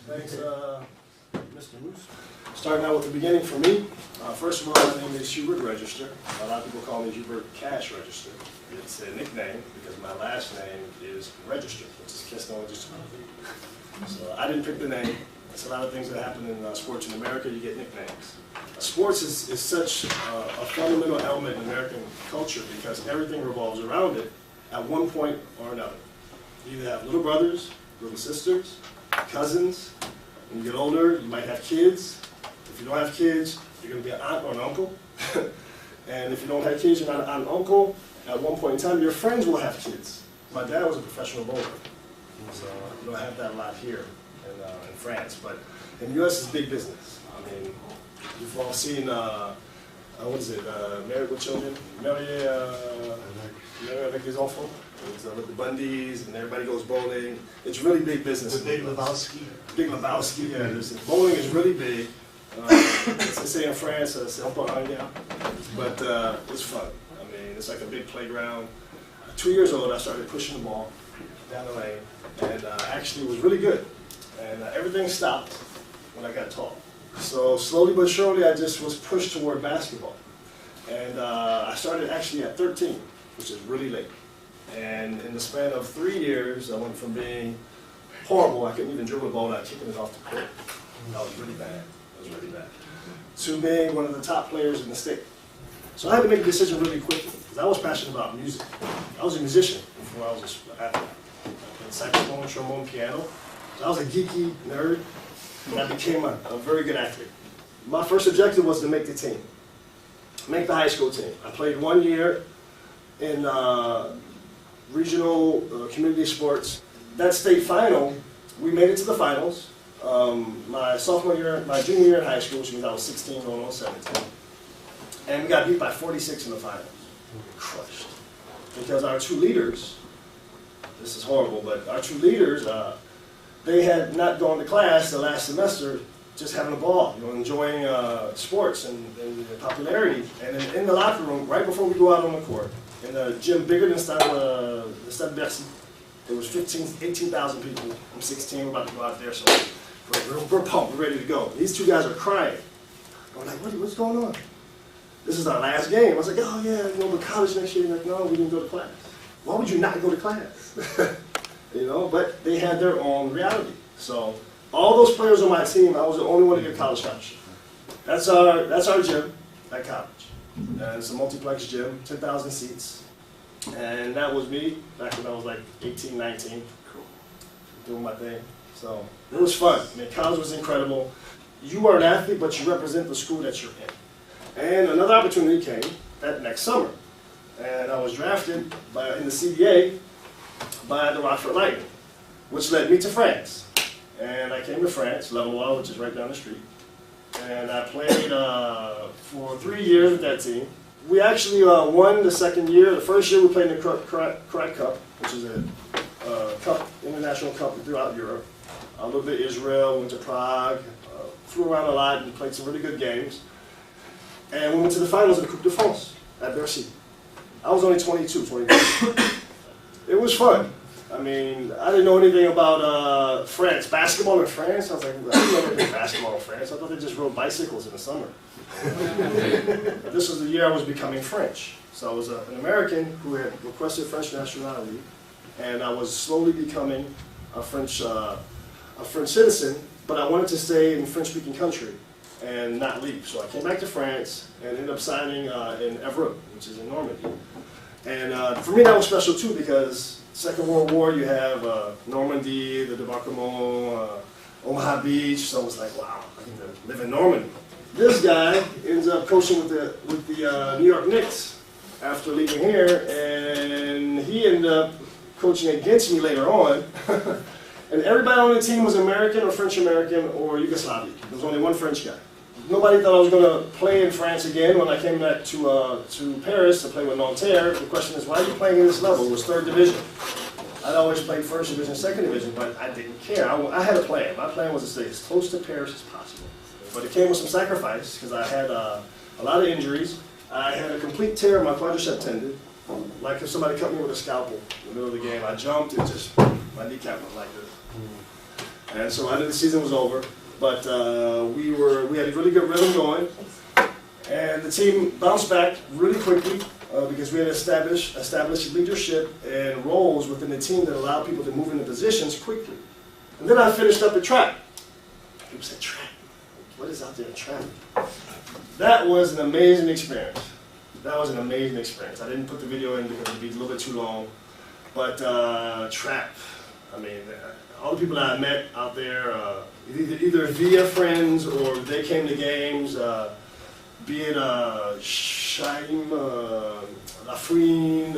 Thanks, Mr. Moose. Starting out with the beginning for me. First of all, my name is Hubert Register. A lot of people call me Hubert Cash Register. It's a nickname because my last name is Register, which is Keystone Register. So I didn't pick the name. It's a lot of things that happen in sports in America. You get nicknames. Sports is such a fundamental element in American culture because everything revolves around it at one point or another. You either have little brothers, little sisters, cousins. When you get older, you might have kids. If you don't have kids, you're going to be an aunt or an uncle. And if you don't have kids, you're not an aunt and uncle. At one point in time, your friends will have kids. My dad was a professional bowler, so you don't have that a lot here in France. But in the U.S., it's big business. I mean, you've all seen, what is it, Married with Children? Married avec les enfants? It's with the Bundys, and everybody goes bowling. It's really big business. The Big Lebowski. Big Lebowski, yeah. Bowling is really big. They say in France, c'est un peu ringard, but it's fun. I mean, it's like a big playground. 2 years old, I started pushing the ball down the lane, and actually it was really good. And everything stopped when I got tall. So slowly but surely, I just was pushed toward basketball. And I started actually at 13, which is really late. And in the span of 3 years, I went from being horrible, I couldn't even dribble the ball without kicking it off the court. That was really bad. That was really bad. To being one of the top players in the state. So I had to make a decision really quickly, because I was passionate about music. I was a musician before I was an athlete. I played saxophone, trombone, piano. So I was a geeky nerd, and I became a very good athlete. My first objective was to make the team, make the high school team. I played 1 year in regional community sports. That state final, we made it to the finals. My junior year in high school, which means I was 16 going on 17. And we got beat by 46 in the finals. We were crushed. Because our two leaders, this is horrible, but our two leaders, they had not gone to class the last semester, just having a ball, enjoying sports and popularity. And in the locker room, right before we go out on the court, in a gym bigger than the Stade Bercy, there was 18,000 people. I'm 16, we're about to go out there, so we're pumped, we're ready to go. These two guys are crying. I'm like, what's going on? This is our last game. I was like, oh yeah, we're college next year. Like, no, we didn't go to class. Why would you not go to class? But they had their own reality. So all those players on my team, I was the only one to get college scholarship. That's our gym at college. And it's a multiplex gym, 10,000 seats. And that was me back when I was like 18, 19, doing my thing. So it was fun. I mean, college was incredible. You are an athlete, but you represent the school that you're in. And another opportunity came that next summer. And I was drafted in the CBA by the Rockford Lightning, which led me to France. And I came to France, Levallois, which is right down the street. And I played for 3 years with that team. We actually won the second year. The first year we played in the Crack Cup, which is a international cup throughout Europe. A little bit Israel, went to Prague, flew around a lot and played some really good games. And we went to the finals of the Coupe de France at Bercy. I was only 22, 23. It was fun. I mean, I didn't know anything about France. Basketball in France? I was like, I didn't know anything about basketball in France. I thought they just rode bicycles in the summer. This was the year I was becoming French. So I was an American who had requested French nationality, and I was slowly becoming a French citizen, but I wanted to stay in a French-speaking country and not leave. So I came back to France and ended up signing in Évreux, which is in Normandy. And for me that was special too because Second World War, you have Normandy, the débarquement, Omaha Beach, so I was like, wow, I get to live in Normandy. This guy ends up coaching with the New York Knicks after leaving here, and he ended up coaching against me later on. And everybody on the team was American or French-American or Yugoslavian. There was only one French guy. Nobody thought I was going to play in France again when I came back to Paris to play with Nanterre. The question is, why are you playing in this level? It was third division. I'd always played first division, second division, but I didn't care. I had a plan. My plan was to stay as close to Paris as possible. But it came with some sacrifice because I had a lot of injuries. I had a complete tear in my quadricep tendon. Like if somebody cut me with a scalpel in the middle of the game. I jumped and just, my kneecap went like this. And so I knew the season was over, but we had a really good rhythm going, and the team bounced back really quickly because we had established leadership and roles within the team that allowed people to move into positions quickly. And then I finished up at track. People said, track? What is out there in track? That was an amazing experience. That was an amazing experience. I didn't put the video in because it would be a little bit too long, but track, I mean, all the people that I met out there, either via friends or they came to games, be it Shaim, Lafrine,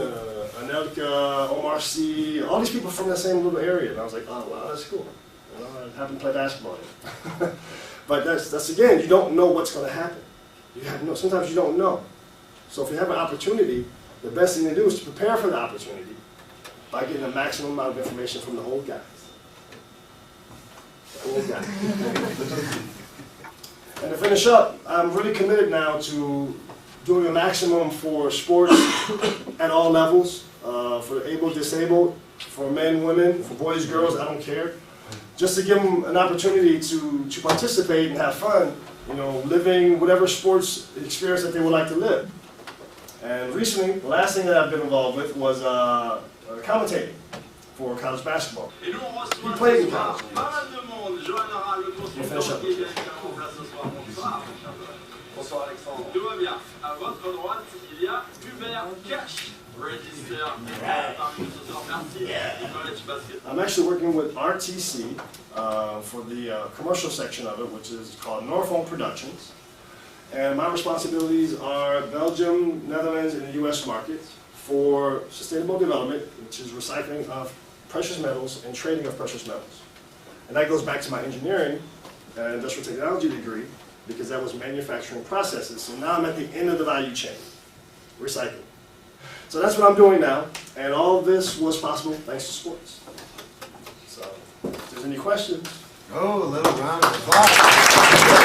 Anelka, Omar C, all these people from that same little area. And I was like, oh, wow, that's cool. You know, I happen to play basketball here. But that's again, you don't know what's going to happen. Sometimes you don't know. So if you have an opportunity, the best thing to do is to prepare for the opportunity by getting the maximum amount of information from the old guys. The old guys. And to finish up, I'm really committed now to doing a maximum for sports at all levels, for able, disabled, for men, women, for boys, girls, I don't care. Just to give them an opportunity to participate and have fun, you know, living whatever sports experience that they would like to live. And recently, the last thing that I've been involved with was commentating for college basketball. He played in college. We'll finish up. Bonsoir Alexandre. Tout va bien. À votre droite, il y a Hubert Register. I'm actually working with RTC for the commercial section of it, which is called Norfolk Productions. And my responsibilities are Belgium, Netherlands, and the US market for sustainable development, which is recycling of precious metals and trading of precious metals. And that goes back to my engineering and industrial technology degree, because that was manufacturing processes. So now I'm at the end of the value chain, recycling. So that's what I'm doing now, and all of this was possible thanks to sports. So if there's any questions. Oh, a little round of applause.